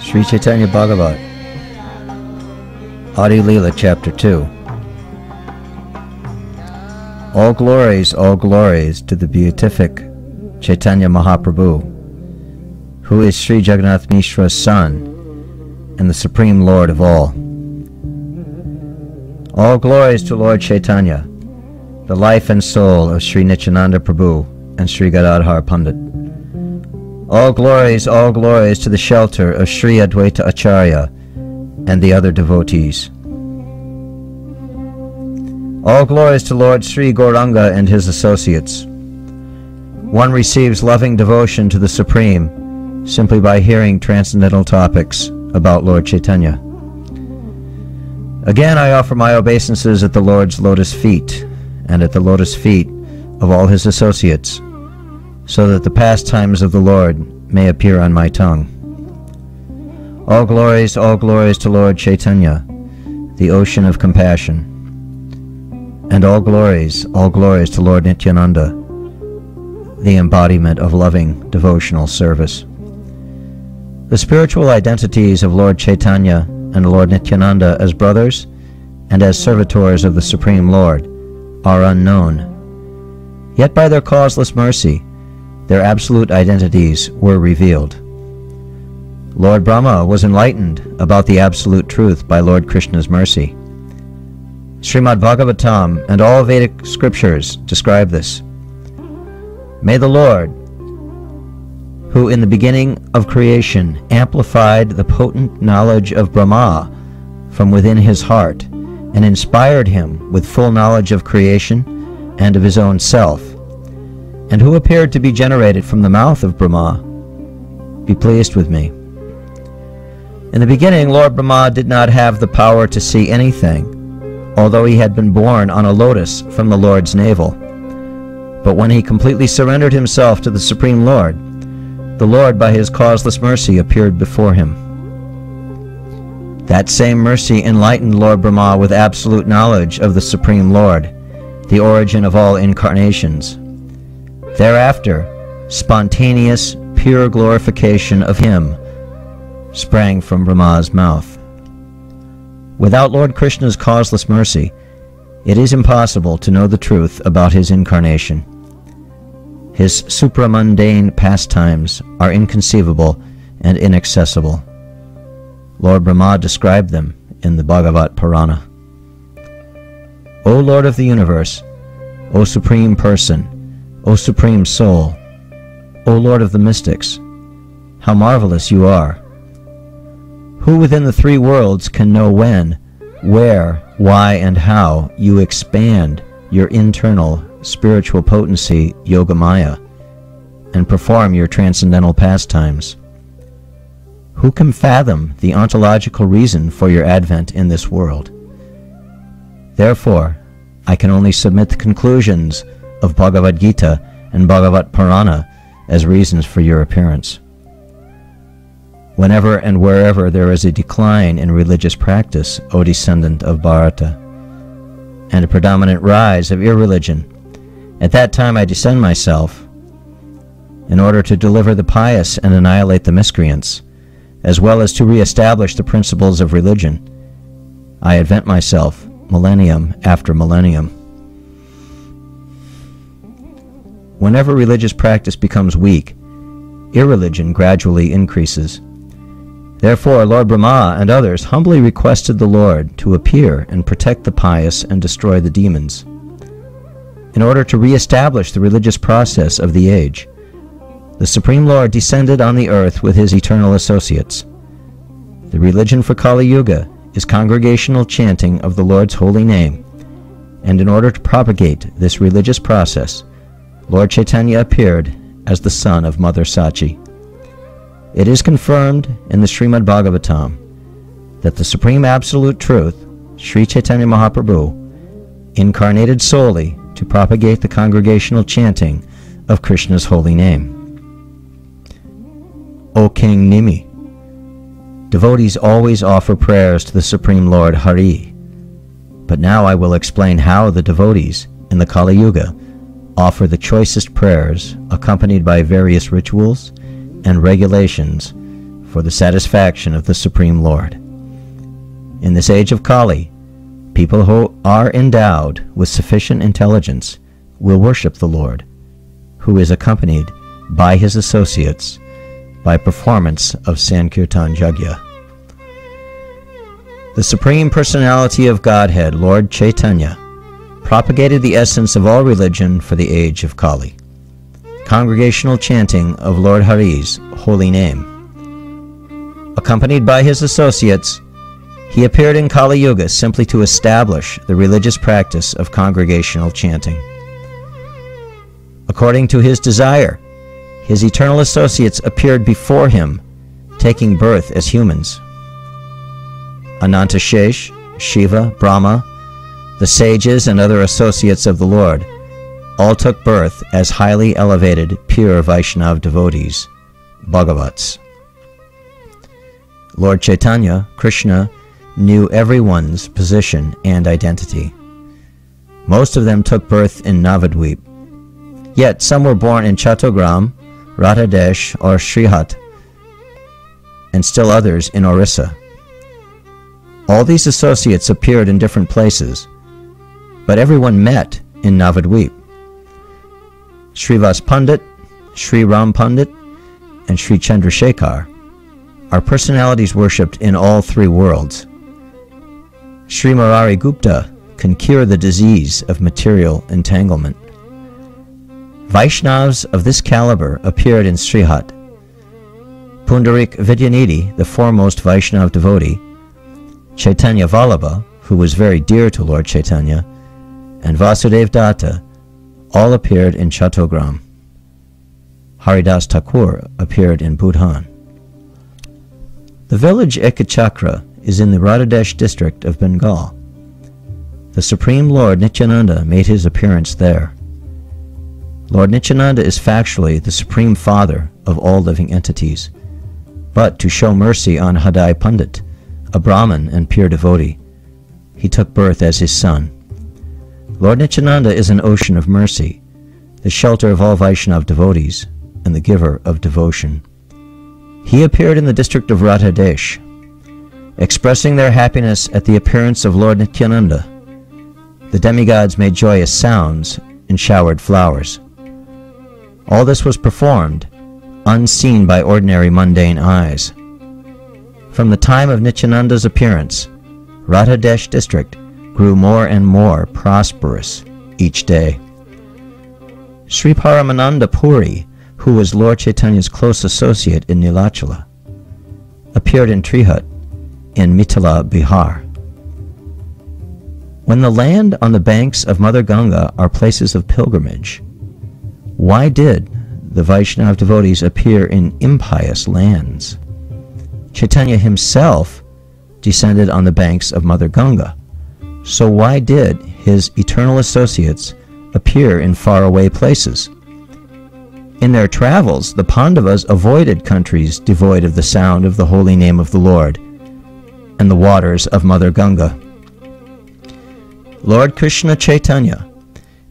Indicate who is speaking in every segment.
Speaker 1: Sri Chaitanya Bhagavat, Adi Leela, Chapter 2. All glories to the beatific Chaitanya Mahaprabhu, who is Sri Jagannath Mishra's son and the Supreme Lord of all. All glories to Lord Chaitanya, the life and soul of Sri Nityananda Prabhu and Sri Gadadhar Pandit. All glories to the shelter of Sri Advaita Acharya and the other devotees. All glories to Lord Sri Gauranga and his associates. One receives loving devotion to the Supreme simply by hearing transcendental topics about Lord Chaitanya. Again, I offer my obeisances at the Lord's lotus feet and at the lotus feet of all his associates, so that the pastimes of the Lord may appear on my tongue. All glories to Lord Chaitanya, the ocean of compassion. And all glories to Lord Nityananda, the embodiment of loving devotional service. The spiritual identities of Lord Chaitanya and Lord Nityananda as brothers and as servitors of the Supreme Lord are unknown. Yet by their causeless mercy, their absolute identities were revealed. Lord Brahma was enlightened about the absolute truth by Lord Krishna's mercy. Srimad Bhagavatam and all Vedic scriptures describe this. May the Lord, who in the beginning of creation amplified the potent knowledge of Brahma from within his heart and inspired him with full knowledge of creation and of his own self, and who appeared to be generated from the mouth of Brahma, be pleased with me. In the beginning, Lord Brahma did not have the power to see anything, although he had been born on a lotus from the Lord's navel. But when he completely surrendered himself to the Supreme Lord, the Lord, by his causeless mercy, appeared before him. That same mercy enlightened Lord Brahma with absolute knowledge of the Supreme Lord, the origin of all incarnations. Thereafter, spontaneous, pure glorification of him sprang from Brahma's mouth. Without Lord Krishna's causeless mercy, it is impossible to know the truth about his incarnation. His supramundane pastimes are inconceivable and inaccessible. Lord Brahma described them in the Bhagavat Purana. O Lord of the universe, O Supreme Person, O Supreme Soul, O Lord of the mystics, how marvelous you are! Who within the three worlds can know when, where, why, and how you expand your internal spiritual potency, Yogamaya, and perform your transcendental pastimes? Who can fathom the ontological reason for your advent in this world? Therefore, I can only submit the conclusions of Bhagavad-gita and Bhagavat Purana as reasons for your appearance. Whenever and wherever there is a decline in religious practice, O descendant of Bharata, and a predominant rise of irreligion, at that time I descend myself, in order to deliver the pious and annihilate the miscreants, as well as to re-establish the principles of religion. I advent myself, millennium after millennium. Whenever religious practice becomes weak, irreligion gradually increases. Therefore, Lord Brahma and others humbly requested the Lord to appear and protect the pious and destroy the demons. in order to re-establish the religious process of the age, the Supreme Lord descended on the earth with his eternal associates. The religion for Kali Yuga is congregational chanting of the Lord's holy name, and in order to propagate this religious process, Lord Chaitanya appeared as the son of Mother Sachi. It is confirmed in the Srimad Bhagavatam that the Supreme Absolute Truth, Sri Chaitanya Mahaprabhu, incarnated solely to propagate the congregational chanting of Krishna's holy name. O King Nimi, devotees always offer prayers to the Supreme Lord Hari, but now I will explain how the devotees in the Kali Yuga offer the choicest prayers accompanied by various rituals and regulations for the satisfaction of the Supreme Lord. In this age of Kali, people who are endowed with sufficient intelligence will worship the Lord, who is accompanied by his associates by performance of Sankirtan Yajna. The Supreme Personality of Godhead, Lord Chaitanya, propagated the essence of all religion for the age of Kali, congregational chanting of Lord Hari's holy name. Accompanied by his associates, he appeared in Kali Yuga simply to establish the religious practice of congregational chanting. According to his desire, his eternal associates appeared before him, taking birth as humans. Anantashesh, Shiva, Brahma, the sages and other associates of the Lord all took birth as highly elevated, pure Vaishnava devotees, bhagavats. Lord Chaitanya, Krishna, knew everyone's position and identity. Most of them took birth in Navadvip, yet some were born in Chattogram, Radhadesh, or Srihat, and still others in Orissa. All these associates appeared in different places, but everyone met in Navadvip. Srivas Pandit, Sri Ram Pandit, and Sri Chandrasekhar are personalities worshipped in all three worlds. Sri Murari Gupta can cure the disease of material entanglement. Vaishnavas of this caliber appeared in Srihat. Pundarik Vidyanidhi, the foremost Vaishnava devotee, Chaitanya Vallabha, who was very dear to Lord Chaitanya, and Vasudev Datta all appeared in Chattogram. Haridas Thakur appeared in Bhudhan. The village Ekachakra is in the Radhadesh district of Bengal. The Supreme Lord Nityananda made his appearance there. Lord Nityananda is factually the Supreme Father of all living entities, but to show mercy on Hadai Pandit, a Brahmin and pure devotee, he took birth as his son. Lord Nityananda is an ocean of mercy, the shelter of all Vaishnava devotees, and the giver of devotion. He appeared in the district of Radhadesh. Expressing their happiness at the appearance of Lord Nityananda, the demigods made joyous sounds and showered flowers. All this was performed, unseen by ordinary mundane eyes. From the time of Nityananda's appearance, Radhadesh district grew more and more prosperous each day. Sri Paramananda Puri, who was Lord Chaitanya's close associate in Nilachala, appeared in Trihut in Mithila, Bihar. When the land on the banks of Mother Ganga are places of pilgrimage, why did the Vaishnava devotees appear in impious lands? Chaitanya himself descended on the banks of Mother Ganga, so why did his eternal associates appear in faraway places? In their travels, the Pandavas avoided countries devoid of the sound of the holy name of the Lord and the waters of Mother Ganga. Lord Krishna Chaitanya,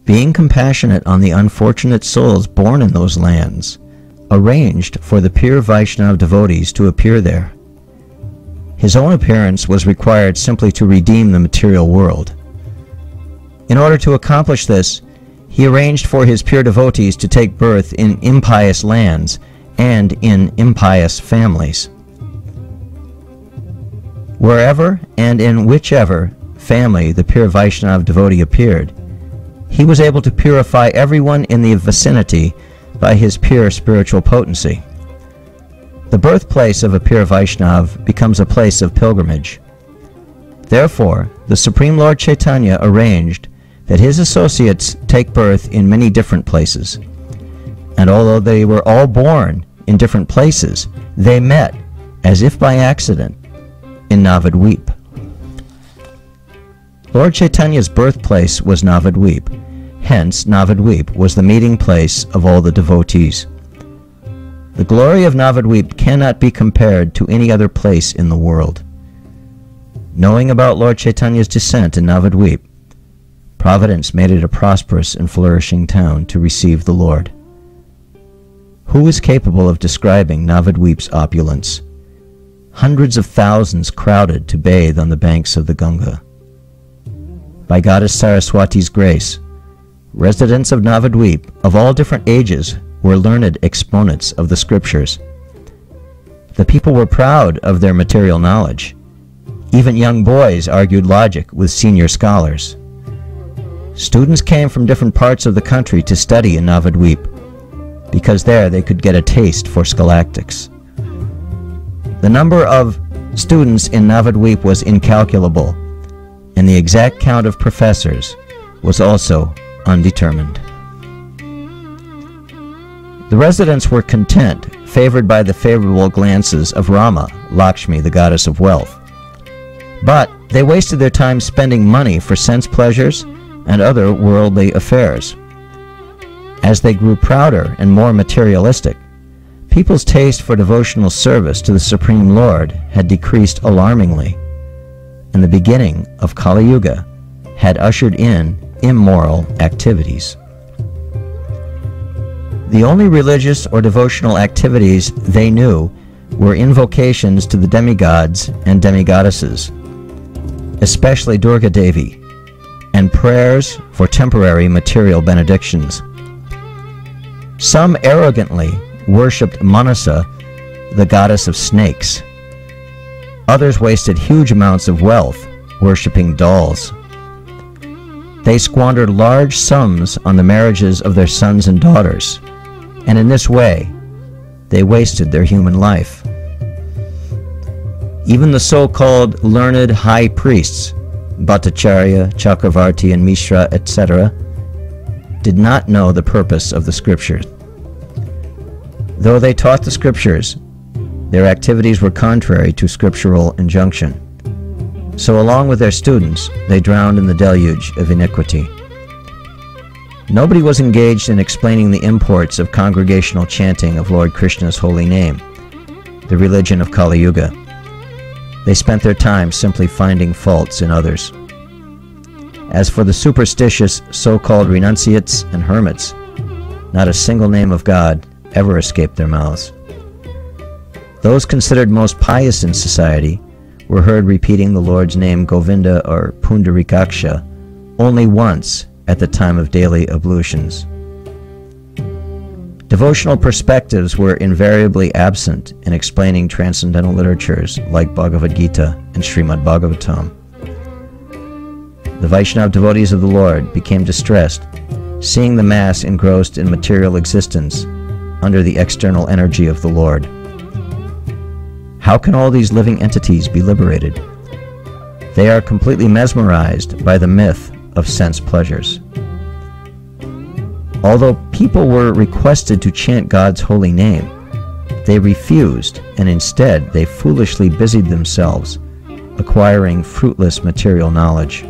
Speaker 1: being compassionate on the unfortunate souls born in those lands, arranged for the pure Vaishnava devotees to appear there. His own appearance was required simply to redeem the material world. In order to accomplish this, he arranged for his pure devotees to take birth in impious lands and in impious families. Wherever and in whichever family the pure Vaishnava devotee appeared, he was able to purify everyone in the vicinity by his pure spiritual potency. The birthplace of a pure Vaishnava becomes a place of pilgrimage. Therefore, the Supreme Lord Chaitanya arranged that his associates take birth in many different places. And although they were all born in different places, they met, as if by accident, in Navadvip. Lord Chaitanya's birthplace was Navadvip. Hence, Navadvip was the meeting place of all the devotees. The glory of Navadvip cannot be compared to any other place in the world. Knowing about Lord Chaitanya's descent in Navadvip, Providence made it a prosperous and flourishing town to receive the Lord. Who is capable of describing Navadvip's opulence? Hundreds of thousands crowded to bathe on the banks of the Ganga. By Goddess Saraswati's grace, residents of Navadvip of all different ages were learned exponents of the scriptures. The people were proud of their material knowledge. Even young boys argued logic with senior scholars. Students came from different parts of the country to study in Navadvip, because there they could get a taste for scholastics. The number of students in Navadvip was incalculable, and the exact count of professors was also undetermined. The residents were content, favored by the favorable glances of Rama, Lakshmi, the goddess of wealth. But they wasted their time spending money for sense pleasures and other worldly affairs. As they grew prouder and more materialistic, people's taste for devotional service to the Supreme Lord had decreased alarmingly, and the beginning of Kali Yuga had ushered in immoral activities. The only religious or devotional activities they knew were invocations to the demigods and demigoddesses, especially Durga Devi, and prayers for temporary material benedictions. Some arrogantly worshipped Manasa, the goddess of snakes. Others wasted huge amounts of wealth worshipping dolls. They squandered large sums on the marriages of their sons and daughters, and in this way, they wasted their human life. Even the so-called learned high priests, Bhattacharya, Chakravarti, and Mishra, etc., did not know the purpose of the scriptures. Though they taught the scriptures, their activities were contrary to scriptural injunction. So along with their students, they drowned in the deluge of iniquity. Nobody was engaged in explaining the imports of congregational chanting of Lord Krishna's holy name, the religion of Kali Yuga. They spent their time simply finding faults in others. As for the superstitious so-called renunciates and hermits, not a single name of God ever escaped their mouths. Those considered most pious in society were heard repeating the Lord's name Govinda or Pundarikaksha only once at the time of daily ablutions. Devotional perspectives were invariably absent in explaining transcendental literatures like Bhagavad-gita and Srimad Bhagavatam. The Vaishnava devotees of the Lord became distressed, seeing the mass engrossed in material existence under the external energy of the Lord. How can all these living entities be liberated? They are completely mesmerized by the myth of sense pleasures. Although people were requested to chant God's holy name, they refused, and instead they foolishly busied themselves, acquiring fruitless material knowledge.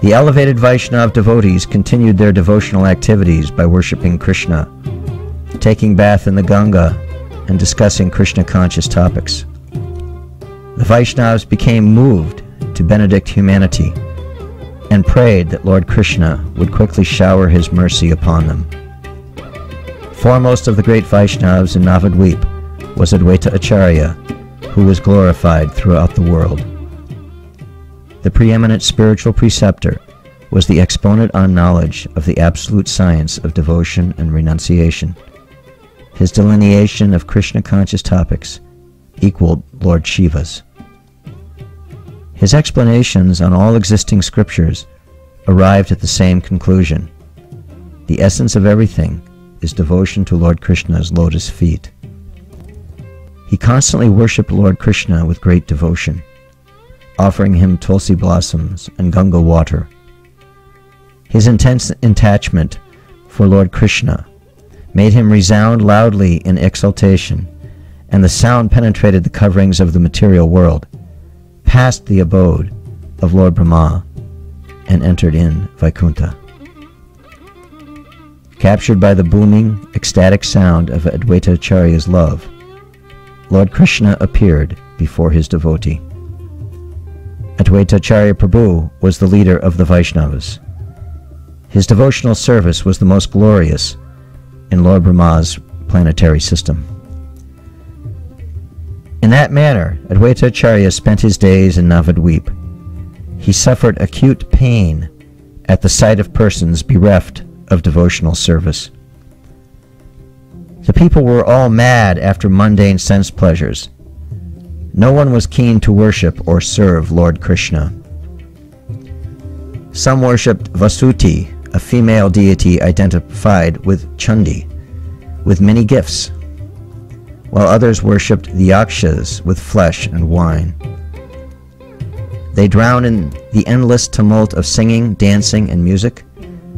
Speaker 1: The elevated Vaishnava devotees continued their devotional activities by worshipping Krishna, taking bath in the Ganga, and discussing Krishna-conscious topics. The Vaishnavas became moved to benedict humanity and prayed that Lord Krishna would quickly shower his mercy upon them. Foremost of the great Vaishnavas in Navadvip was Advaita Acharya, who was glorified throughout the world. The preeminent spiritual preceptor was the exponent on knowledge of the absolute science of devotion and renunciation. His delineation of Krishna-conscious topics equaled Lord Shiva's. His explanations on all existing scriptures arrived at the same conclusion. The essence of everything is devotion to Lord Krishna's lotus feet. He constantly worshipped Lord Krishna with great devotion, offering him tulsi blossoms and Ganga water. His intense attachment for Lord Krishna made him resound loudly in exultation, and the sound penetrated the coverings of the material world, past the abode of Lord Brahma, and entered in Vaikuntha. Captured by the booming, ecstatic sound of Advaita Acharya's love, Lord Krishna appeared before his devotee. Advaita Acharya Prabhu was the leader of the Vaishnavas. His devotional service was the most glorious in Lord Brahma's planetary system. In that manner, Advaita Acharya spent his days in Navadvip. He suffered acute pain at the sight of persons bereft of devotional service. The people were all mad after mundane sense pleasures. No one was keen to worship or serve Lord Krishna. Some worshipped Vasuti, a female deity identified with Chandi, with many gifts, while others worshipped the Yakshas with flesh and wine. They drown in the endless tumult of singing, dancing, and music,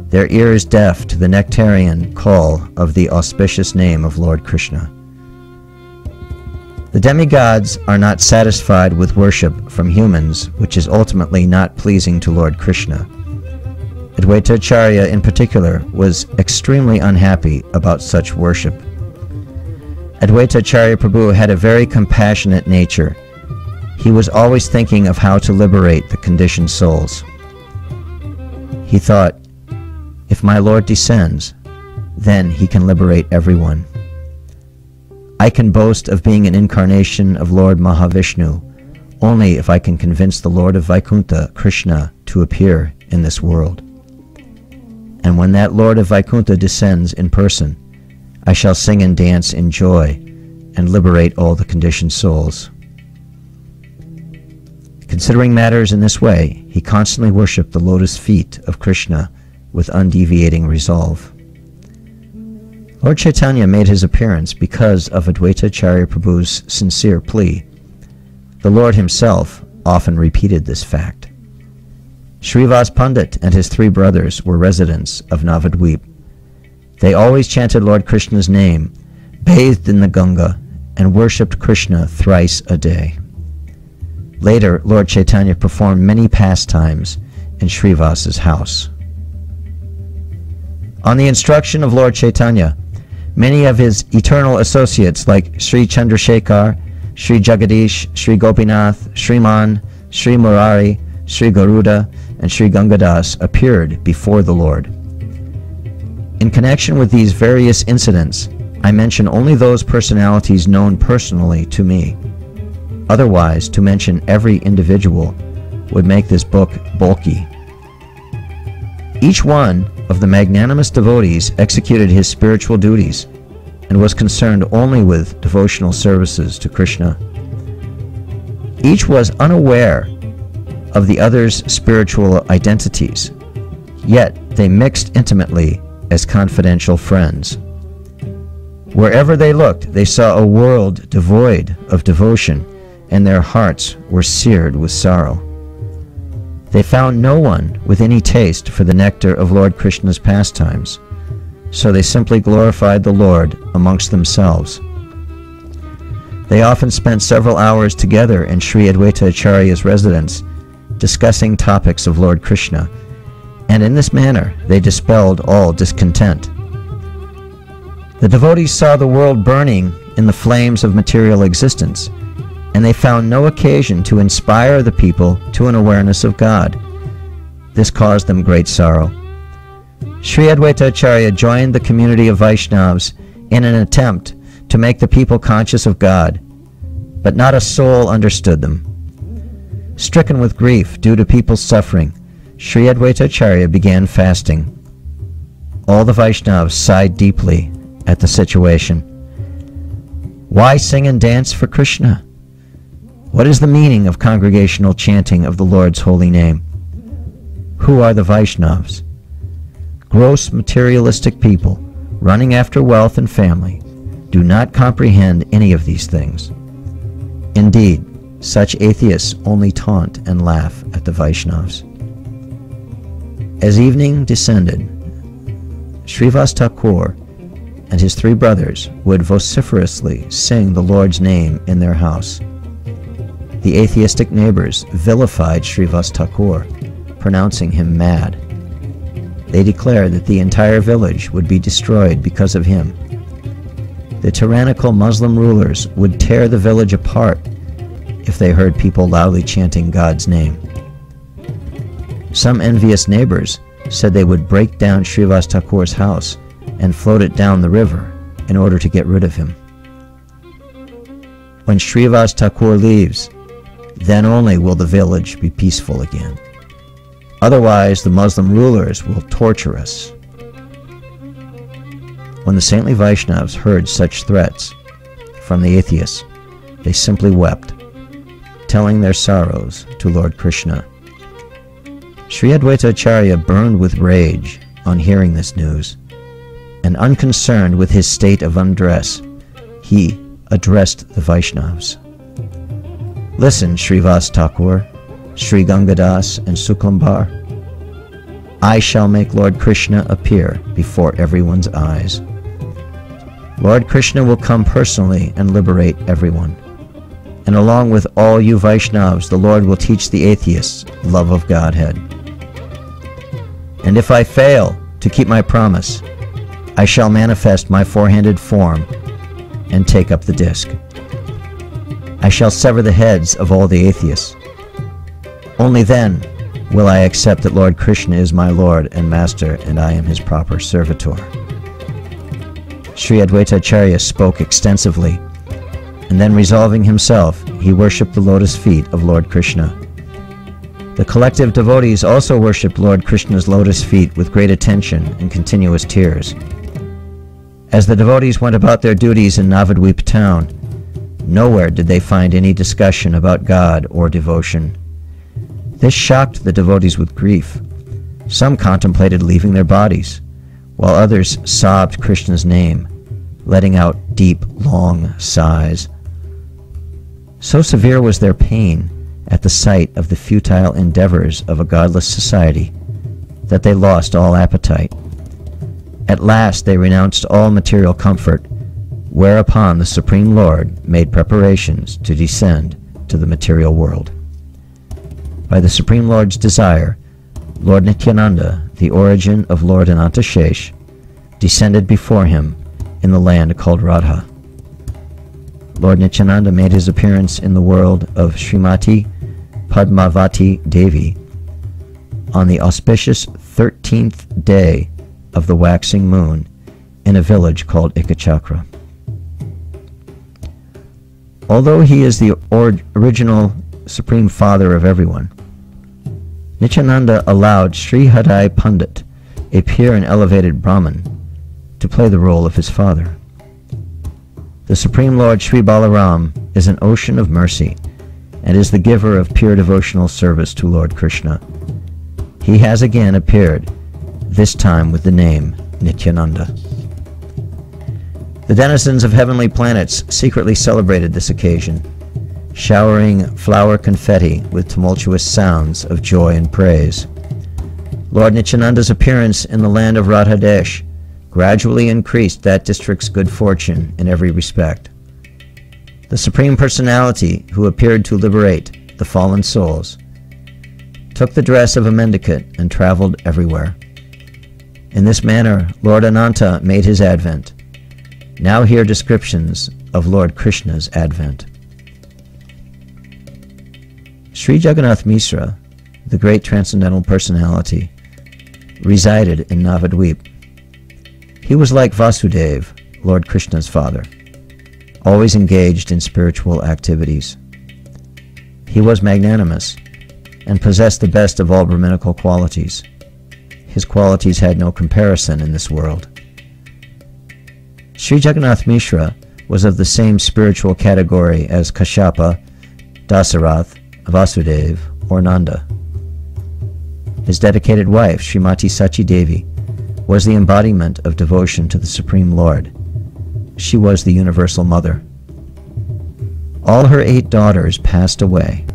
Speaker 1: their ears deaf to the nectarian call of the auspicious name of Lord Krishna. The demigods are not satisfied with worship from humans, which is ultimately not pleasing to Lord Krishna. Advaita Acharya in particular was extremely unhappy about such worship. Advaita Acharya Prabhu had a very compassionate nature. He was always thinking of how to liberate the conditioned souls. He thought, if my Lord descends, then he can liberate everyone. I can boast of being an incarnation of Lord Mahavishnu only if I can convince the Lord of Vaikuntha, Krishna, to appear in this world. And when that Lord of Vaikuntha descends in person, I shall sing and dance in joy and liberate all the conditioned souls. Considering matters in this way, he constantly worshipped the lotus feet of Krishna with undeviating resolve. Lord Chaitanya made his appearance because of Advaita Acharya Prabhu's sincere plea. The Lord himself often repeated this fact. Srivas Pandit and his three brothers were residents of Navadvip. They always chanted Lord Krishna's name, bathed in the Ganga, and worshipped Krishna thrice a day. Later, Lord Chaitanya performed many pastimes in Srivas's house. On the instruction of Lord Chaitanya, many of his eternal associates like Sri Chandrasekhar, Sri Jagadish, Sri Gopinath, Sriman, Sri Murari, Sri Garuda, and Sri Gangadas appeared before the Lord. In connection with these various incidents, I mention only those personalities known personally to me. Otherwise, to mention every individual would make this book bulky. Each one of the magnanimous devotees executed his spiritual duties and was concerned only with devotional services to Krishna. Each was unaware of the other's spiritual identities, yet they mixed intimately as confidential friends. Wherever they looked, they saw a world devoid of devotion, and their hearts were seared with sorrow. They found no one with any taste for the nectar of Lord Krishna's pastimes, so they simply glorified the Lord amongst themselves. They often spent several hours together in Sri Advaita Acharya's residence, discussing topics of Lord Krishna, and in this manner they dispelled all discontent. The devotees saw the world burning in the flames of material existence, and they found no occasion to inspire the people to an awareness of God. This caused them great sorrow. Sri Advaita Acharya joined the community of Vaishnavas in an attempt to make the people conscious of God, but not a soul understood them. Stricken with grief due to people's suffering, Sri Advaita Acharya began fasting. All the Vaishnavas sighed deeply at the situation. Why sing and dance for Krishna? What is the meaning of congregational chanting of the Lord's holy name? Who are the Vaishnavas? Gross materialistic people, running after wealth and family, do not comprehend any of these things. Indeed, such atheists only taunt and laugh at the Vaishnavas. As evening descended, Srivas Thakur and his 3 brothers would vociferously sing the Lord's name in their house. The atheistic neighbors vilified Srivas Thakur, pronouncing him mad. They declared that the entire village would be destroyed because of him. The tyrannical Muslim rulers would tear the village apart if they heard people loudly chanting God's name. Some envious neighbors said they would break down Srivas Thakur's house and float it down the river in order to get rid of him. When Srivas Thakur leaves, then only will the village be peaceful again. Otherwise, the Muslim rulers will torture us. When the saintly Vaishnavas heard such threats from the atheists, they simply wept, telling their sorrows to Lord Krishna. Sri Advaita Acharya burned with rage on hearing this news, and unconcerned with his state of undress, he addressed the Vaishnavas. Listen, Srivas Thakur, Sri Gangadas and Suklambar. I shall make Lord Krishna appear before everyone's eyes. Lord Krishna will come personally and liberate everyone. And along with all you Vaishnavas, the Lord will teach the atheists love of Godhead. And if I fail to keep my promise, I shall manifest my four-handed form and take up the disc. I shall sever the heads of all the atheists. Only then will I accept that Lord Krishna is my Lord and Master, and I am his proper servitor. Sri Advaita Acharya spoke extensively, and then resolving himself, he worshipped the lotus feet of Lord Krishna. The collective devotees also worshipped Lord Krishna's lotus feet with great attention and continuous tears. As the devotees went about their duties in Navadvip town, nowhere did they find any discussion about God or devotion. This shocked the devotees with grief. Some contemplated leaving their bodies, while others sobbed Krishna's name, letting out deep, long sighs. So severe was their pain at the sight of the futile endeavors of a godless society that they lost all appetite. At last they renounced all material comfort, whereupon the Supreme Lord made preparations to descend to the material world. By the Supreme Lord's desire, Lord Nityananda, the origin of Lord Anantashesh, descended before him in the land called Radha. Lord Nityananda made his appearance in the world of Srimati Padmavati Devi on the auspicious 13th day of the waxing moon in a village called Ikachakra. Although he is the original Supreme Father of everyone, Nityananda allowed Sri Hadai Pandit, a pure and elevated Brahmin, to play the role of his father. The Supreme Lord Sri Balaram is an ocean of mercy and is the giver of pure devotional service to Lord Krishna. He has again appeared, this time with the name Nityananda. The denizens of heavenly planets secretly celebrated this occasion, showering flower confetti with tumultuous sounds of joy and praise. Lord Nityananda's appearance in the land of Radhadesh gradually increased that district's good fortune in every respect. The Supreme Personality, who appeared to liberate the fallen souls, took the dress of a mendicant and traveled everywhere. In this manner, Lord Ananta made his advent. Now hear descriptions of Lord Krishna's advent. Sri Jagannath Misra, the great transcendental personality, resided in Navadvip. He was like Vasudeva, Lord Krishna's father, always engaged in spiritual activities. He was magnanimous and possessed the best of all Brahminical qualities. His qualities had no comparison in this world. Sri Jagannath Mishra was of the same spiritual category as Kashyapa, Dasarath, Vasudeva, or Nanda. His dedicated wife, Srimati Sachi Devi, was the embodiment of devotion to the Supreme Lord. She was the Universal Mother. All her 8 daughters passed away,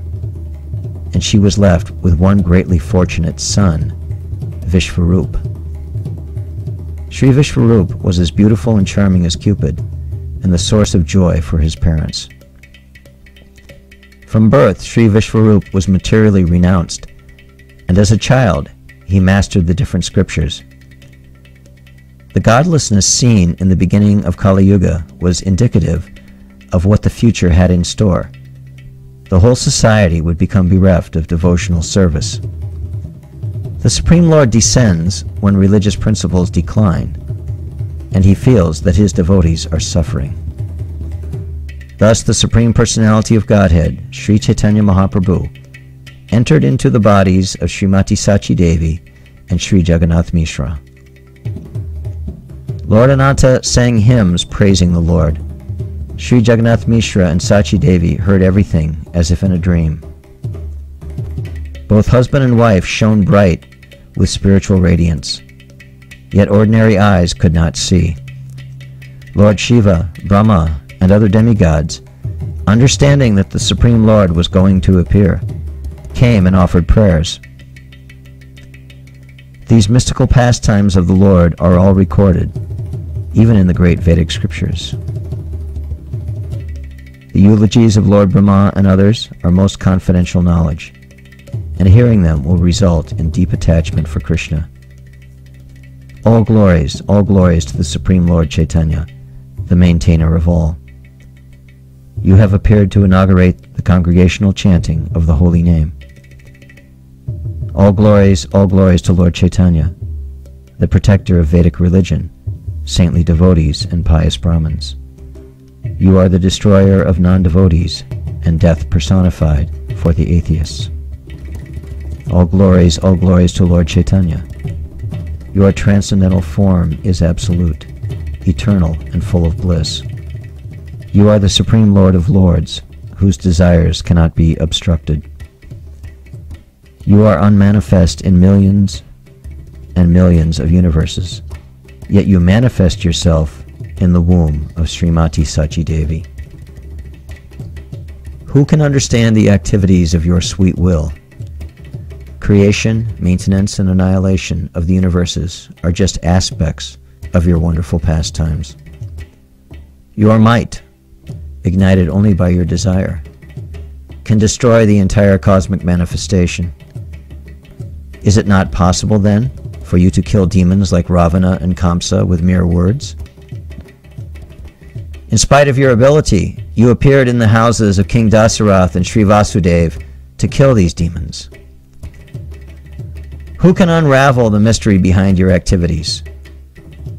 Speaker 1: and she was left with one greatly fortunate son, Vishvarup. Sri Vishvarup was as beautiful and charming as Cupid, and the source of joy for his parents. From birth, Sri Vishvarup was materially renounced, and as a child, he mastered the different scriptures. The godlessness seen in the beginning of Kali Yuga was indicative of what the future had in store. The whole society would become bereft of devotional service. The Supreme Lord descends when religious principles decline, and he feels that his devotees are suffering. Thus, the Supreme Personality of Godhead, Sri Chaitanya Mahaprabhu, entered into the bodies of Srimati Sachi Devi and Sri Jagannath Mishra. Lord Ananta sang hymns praising the Lord. Sri Jagannath Mishra and Sachi Devi heard everything as if in a dream. Both husband and wife shone bright with spiritual radiance, yet ordinary eyes could not see. Lord Shiva, Brahma, and other demigods, understanding that the Supreme Lord was going to appear, came and offered prayers. These mystical pastimes of the Lord are all recorded, even in the great Vedic scriptures. The eulogies of Lord Brahma and others are most confidential knowledge, and hearing them will result in deep attachment for Krishna. All glories to the Supreme Lord Chaitanya, the maintainer of all. You have appeared to inaugurate the congregational chanting of the holy name. All glories to Lord Chaitanya, the protector of Vedic religion, saintly devotees and pious Brahmins. You are the destroyer of non-devotees and death personified for the atheists. All glories to Lord Chaitanya. Your transcendental form is absolute, eternal and full of bliss. You are the Supreme Lord of Lords, whose desires cannot be obstructed. You are unmanifest in millions and millions of universes, yet you manifest yourself in the womb of Srimati Sachi Devi. Who can understand the activities of your sweet will? Creation, maintenance, and annihilation of the universes are just aspects of your wonderful pastimes. Your might, ignited only by your desire, can destroy the entire cosmic manifestation. Is it not possible, then, for you to kill demons like Ravana and Kamsa with mere words? In spite of your ability, you appeared in the houses of King Dasarath and Sri Vasudev to kill these demons. Who can unravel the mystery behind your activities?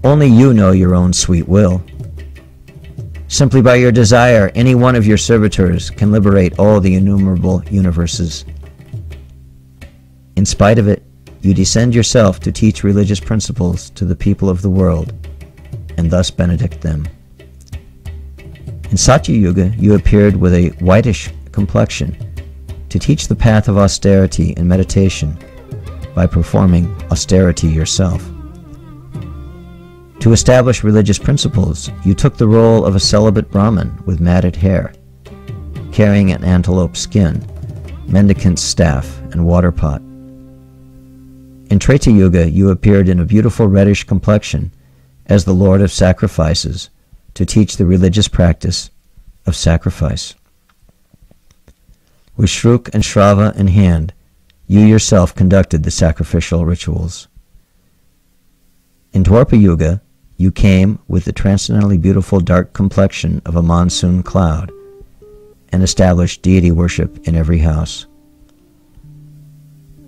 Speaker 1: Only you know your own sweet will. Simply by your desire, any one of your servitors can liberate all the innumerable universes. In spite of it, you descend yourself to teach religious principles to the people of the world, and thus benedict them. In Satya Yuga, you appeared with a whitish complexion to teach the path of austerity and meditation by performing austerity yourself. To establish religious principles, you took the role of a celibate Brahmin with matted hair, carrying an antelope skin, mendicant's staff, and water pot. In Treta Yuga, you appeared in a beautiful reddish complexion as the Lord of Sacrifices to teach the religious practice of sacrifice. With Shruk and Shrava in hand, you yourself conducted the sacrificial rituals. In Dwapara Yuga, you came with the transcendently beautiful dark complexion of a monsoon cloud and established deity worship in every house.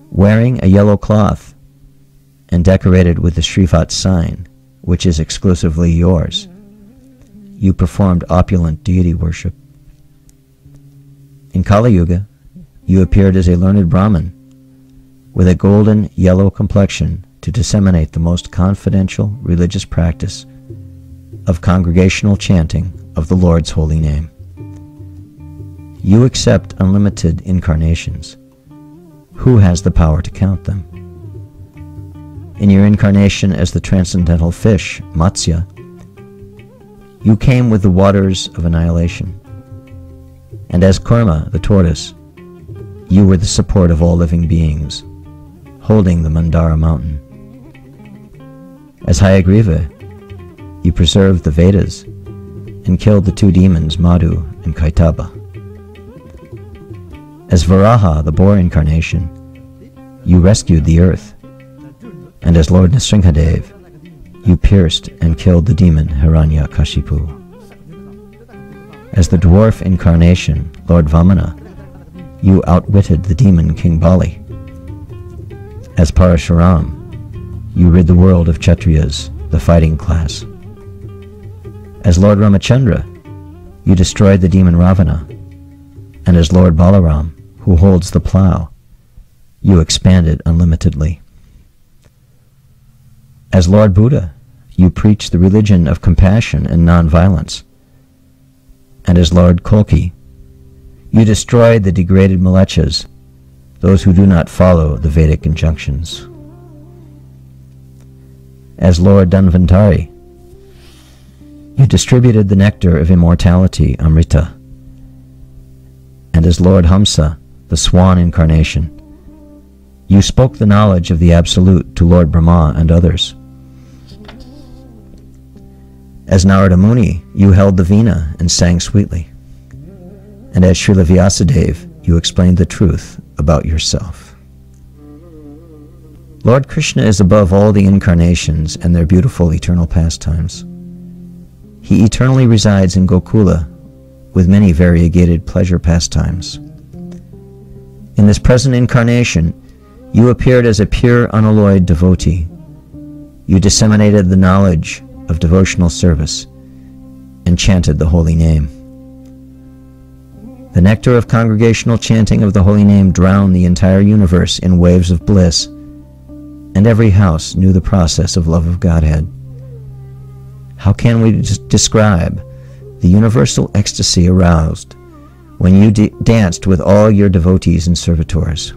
Speaker 1: Wearing a yellow cloth and decorated with the Shrivat sign, which is exclusively yours, you performed opulent deity worship. In Kali Yuga, you appeared as a learned Brahmin with a golden yellow complexion to disseminate the most confidential religious practice of congregational chanting of the Lord's holy name. You accept unlimited incarnations. Who has the power to count them? in your incarnation as the transcendental fish, Matsya, you came with the waters of annihilation. And as Kurma, the tortoise, you were the support of all living beings, holding the Mandara mountain. As Hayagriva, you preserved the Vedas and killed the two demons, Madhu and Kaitaba. As Varaha, the boar incarnation, you rescued the earth. And as Lord Nrsimhadev, you pierced and killed the demon Hiranyakashipu. As the dwarf incarnation, Lord Vamana, you outwitted the demon King Bali. As Parashuram, you rid the world of Kshatriyas, the fighting class. As Lord Ramachandra, you destroyed the demon Ravana. And as Lord Balaram, who holds the plow, you expanded unlimitedly. As Lord Buddha, you preached the religion of compassion and non-violence. And as Lord Kalki, you destroyed the degraded Malechas, those who do not follow the Vedic injunctions. As Lord Dhanvantari, you distributed the nectar of immortality, Amrita. And as Lord Hamsa, the swan incarnation, you spoke the knowledge of the Absolute to Lord Brahma and others. As Narada Muni, you held the Veena and sang sweetly. And as Srila Vyasadeva, you explained the truth about yourself. Lord Krishna is above all the incarnations and their beautiful eternal pastimes. He eternally resides in Gokula with many variegated pleasure pastimes. In this present incarnation, you appeared as a pure, unalloyed devotee. You disseminated the knowledge of devotional service and chanted the holy name. The nectar of congregational chanting of the holy name drowned the entire universe in waves of bliss, and every house knew the process of love of Godhead. How can we describe the universal ecstasy aroused when you danced with all your devotees and servitors?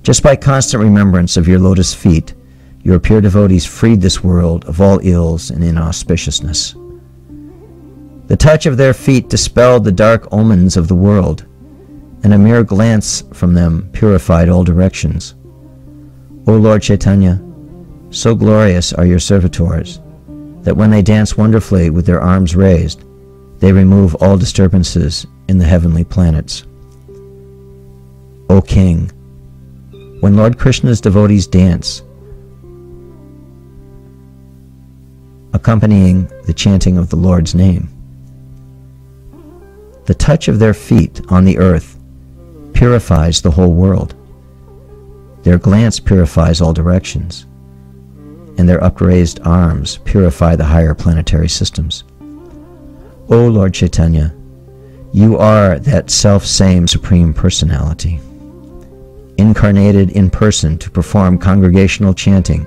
Speaker 1: Just by constant remembrance of your lotus feet, your pure devotees freed this world of all ills and inauspiciousness. The touch of their feet dispelled the dark omens of the world, and a mere glance from them purified all directions. O Lord Chaitanya, so glorious are your servitors, that when they dance wonderfully with their arms raised, they remove all disturbances in the heavenly planets. O King, when Lord Krishna's devotees dance, accompanying the chanting of the Lord's name, the touch of their feet on the earth purifies the whole world. Their glance purifies all directions, and their upraised arms purify the higher planetary systems. O Lord Chaitanya, you are that self-same Supreme Personality, incarnated in person to perform congregational chanting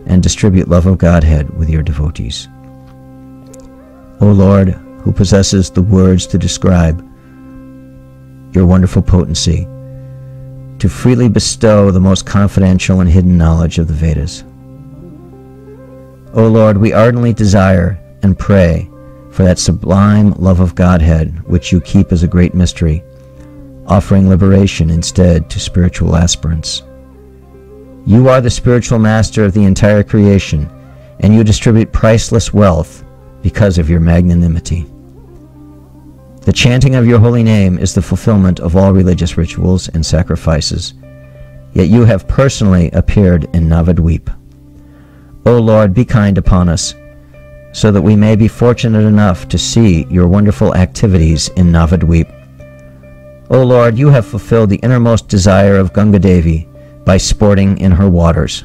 Speaker 1: and distribute love of Godhead with your devotees. O Lord, who possesses the words to describe your wonderful potency, to freely bestow the most confidential and hidden knowledge of the Vedas. O Lord, we ardently desire and pray for that sublime love of Godhead which you keep as a great mystery, offering liberation instead to spiritual aspirants. You are the spiritual master of the entire creation, and you distribute priceless wealth because of your magnanimity. The chanting of your holy name is the fulfillment of all religious rituals and sacrifices, yet you have personally appeared in Navadvip. O Lord, be kind upon us, so that we may be fortunate enough to see your wonderful activities in Navadvip. O Lord, you have fulfilled the innermost desire of Ganga Devi by sporting in her waters.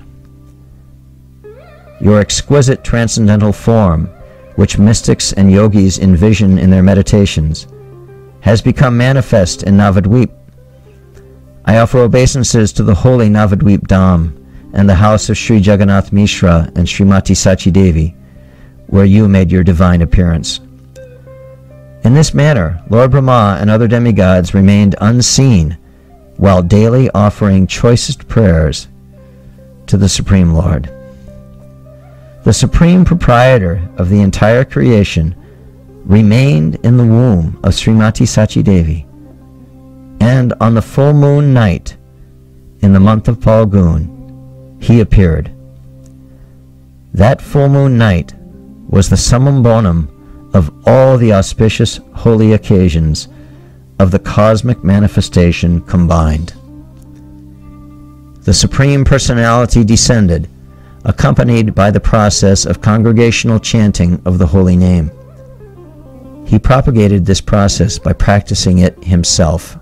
Speaker 1: Your exquisite transcendental form, which mystics and yogis envision in their meditations, has become manifest in Navadvip. I offer obeisances to the holy Navadvip Dham and the house of Sri Jagannath Mishra and Srimati Sachi Devi, where you made your divine appearance. In this manner, Lord Brahma and other demigods remained unseen, while daily offering choicest prayers to the Supreme Lord. The Supreme Proprietor of the entire creation remained in the womb of Srimati Sachi Devi, and on the full moon night in the month of Phalgun, he appeared. That full moon night was the summum bonum of all the auspicious holy occasions of the cosmic manifestation combined. The Supreme Personality descended, accompanied by the process of congregational chanting of the holy name. He propagated this process by practicing it himself.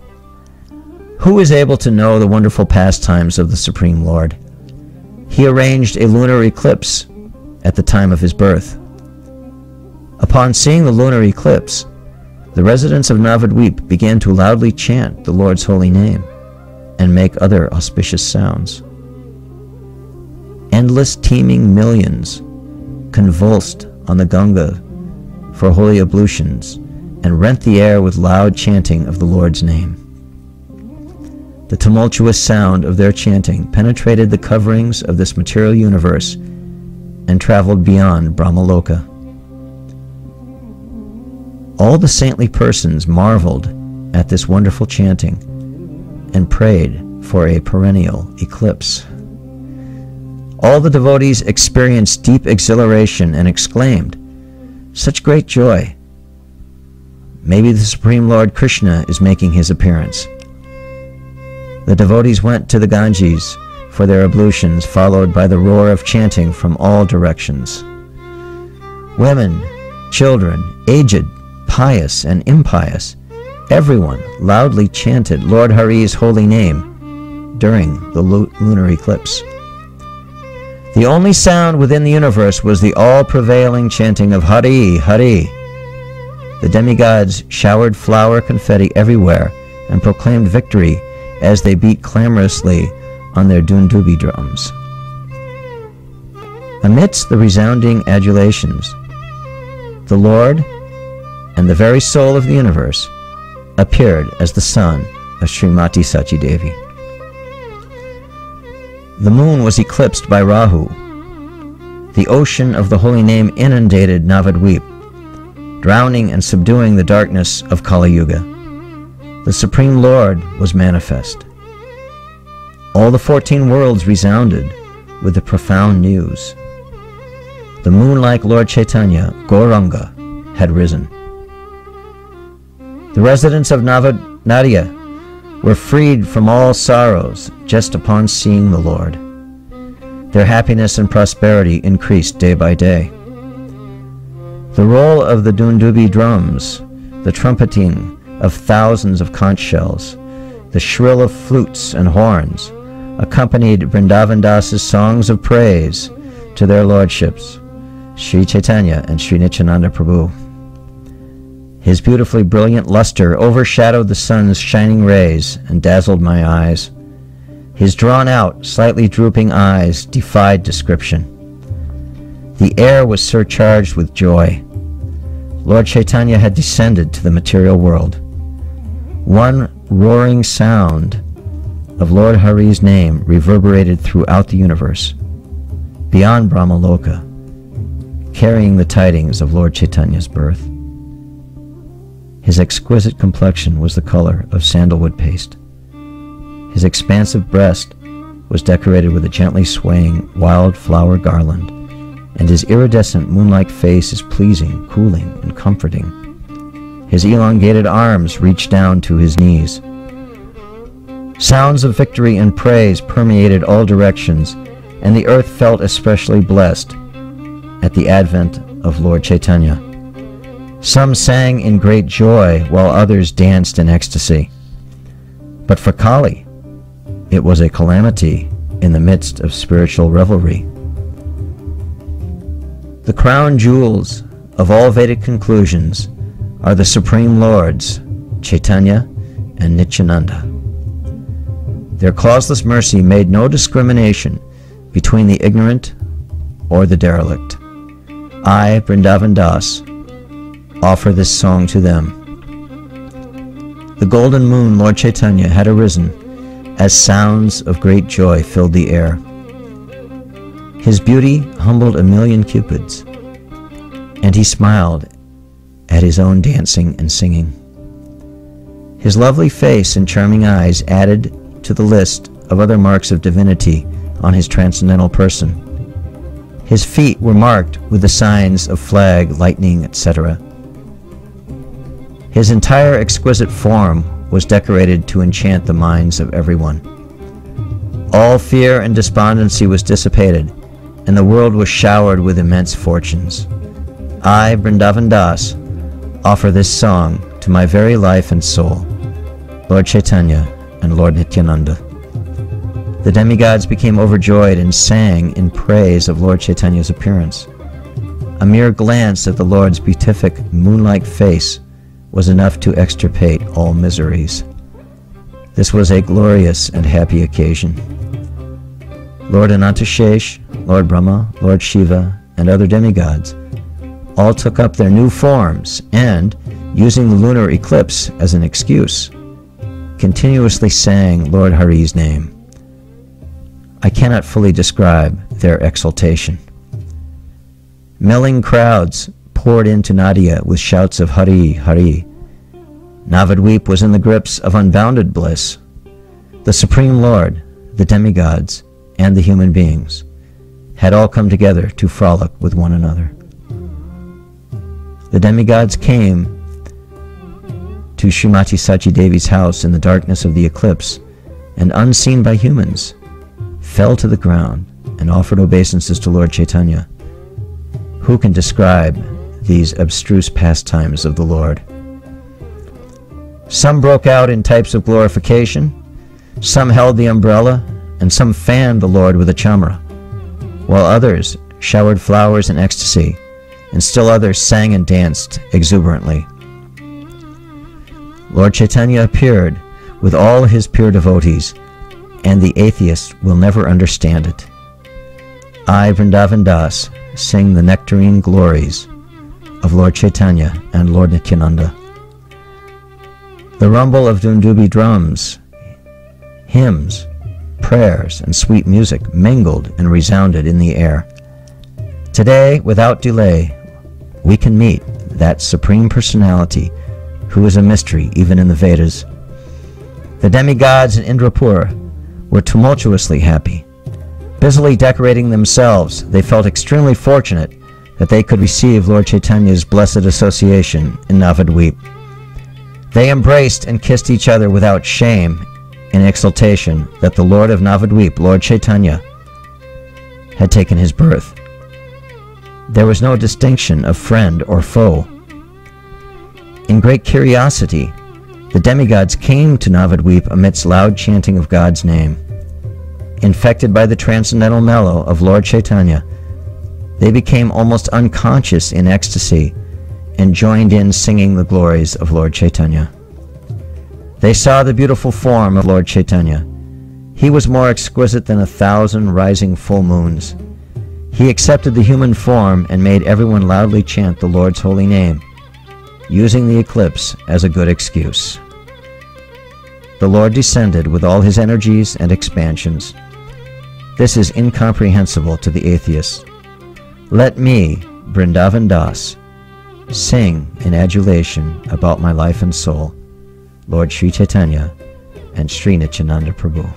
Speaker 1: Who is able to know the wonderful pastimes of the Supreme Lord? He arranged a lunar eclipse at the time of his birth. Upon seeing the lunar eclipse, the residents of Navadvip began to loudly chant the Lord's holy name and make other auspicious sounds. Endless teeming millions convulsed on the Ganga for holy ablutions and rent the air with loud chanting of the Lord's name. The tumultuous sound of their chanting penetrated the coverings of this material universe and traveled beyond Brahmaloka. All the saintly persons marveled at this wonderful chanting and prayed for a perennial eclipse. All the devotees experienced deep exhilaration and exclaimed, "Such great joy! Maybe the Supreme Lord Krishna is making his appearance." The devotees went to the Ganges for their ablutions, followed by the roar of chanting from all directions. Women, children, aged, pious and impious, everyone loudly chanted Lord Hari's holy name during the lunar eclipse. The only sound within the universe was the all-prevailing chanting of Hari, Hari. The demigods showered flower confetti everywhere and proclaimed victory as they beat clamorously on their dundubi drums. Amidst the resounding adulations, the Lord and the very soul of the universe appeared as the son of Srimati Sachi Devi. The moon was eclipsed by Rahu. The ocean of the holy name inundated Navadvip, drowning and subduing the darkness of Kali Yuga. The Supreme Lord was manifest. All the 14 worlds resounded with the profound news. The moon-like Lord Chaitanya, Gauranga, had risen. The residents of Nadia were freed from all sorrows just upon seeing the Lord. Their happiness and prosperity increased day by day. The roll of the dundubi drums, the trumpeting of thousands of conch shells, the shrill of flutes and horns, accompanied Vrindavan Das's songs of praise to their lordships, Sri Chaitanya and Sri Nityananda Prabhu. His beautifully brilliant luster overshadowed the sun's shining rays and dazzled my eyes. His drawn-out, slightly drooping eyes defied description. The air was surcharged with joy. Lord Chaitanya had descended to the material world. One roaring sound of Lord Hari's name reverberated throughout the universe, beyond Brahmaloka, carrying the tidings of Lord Chaitanya's birth. His exquisite complexion was the color of sandalwood paste. His expansive breast was decorated with a gently swaying wildflower garland, and his iridescent moon-like face is pleasing, cooling, and comforting. His elongated arms reached down to his knees. Sounds of victory and praise permeated all directions, and the earth felt especially blessed at the advent of Lord Chaitanya. Some sang in great joy, while others danced in ecstasy. But for Kali, it was a calamity in the midst of spiritual revelry. The crown jewels of all Vedic conclusions are the Supreme Lords, Chaitanya and Nityananda. Their causeless mercy made no discrimination between the ignorant or the derelict. I, Vrindavan Das, offer this song to them. The golden moon, Lord Chaitanya, had arisen as sounds of great joy filled the air. His beauty humbled a million cupids, and he smiled at his own dancing and singing. His lovely face and charming eyes added to the list of other marks of divinity on his transcendental person. His feet were marked with the signs of flag, lightning, etc. His entire exquisite form was decorated to enchant the minds of everyone. All fear and despondency was dissipated, and the world was showered with immense fortunes. I, Vrindavan Das, offer this song to my very life and soul, Lord Chaitanya and Lord Nityananda. The demigods became overjoyed and sang in praise of Lord Chaitanya's appearance. A mere glance at the Lord's beatific, moon-like face was enough to extirpate all miseries. This was a glorious and happy occasion. Lord Anantashesh, Lord Brahma, Lord Shiva, and other demigods all took up their new forms and, using the lunar eclipse as an excuse, continuously sang Lord Hari's name. I cannot fully describe their exultation. Milling crowds poured into Nadia with shouts of Hari, Hari. Navadvip was in the grips of unbounded bliss. The Supreme Lord, the demigods, and the human beings had all come together to frolic with one another. The demigods came to Srimati Sachi Devi's house in the darkness of the eclipse, and unseen by humans, fell to the ground and offered obeisances to Lord Chaitanya. Who can describe these abstruse pastimes of the Lord? Some broke out in types of glorification, some held the umbrella, and some fanned the Lord with a chamra, while others showered flowers in ecstasy, and still others sang and danced exuberantly. Lord Chaitanya appeared with all his pure devotees, and the atheist will never understand it. I, Vrindavan Das, sing the nectarine glories of Lord Chaitanya and Lord Nityananda. The rumble of Dundubi drums, hymns, prayers, and sweet music mingled and resounded in the air. Today, without delay, we can meet that Supreme Personality who is a mystery even in the Vedas. The demigods in Indrapur were tumultuously happy. Busily decorating themselves, they felt extremely fortunate that they could receive Lord Chaitanya's blessed association in Navadvip. They embraced and kissed each other without shame in exultation that the Lord of Navadvip, Lord Chaitanya, had taken his birth. There was no distinction of friend or foe. In great curiosity, the demigods came to Navadvip amidst loud chanting of God's name. Infected by the transcendental mellow of Lord Chaitanya, they became almost unconscious in ecstasy and joined in singing the glories of Lord Chaitanya. They saw the beautiful form of Lord Chaitanya. He was more exquisite than 1,000 rising full moons. He accepted the human form and made everyone loudly chant the Lord's holy name, using the eclipse as a good excuse. The Lord descended with all his energies and expansions. This is incomprehensible to the atheist. Let me, Vrindavan Das, sing in adulation about my life and soul, Lord Sri Chaitanya and Sri Nityananda Prabhu.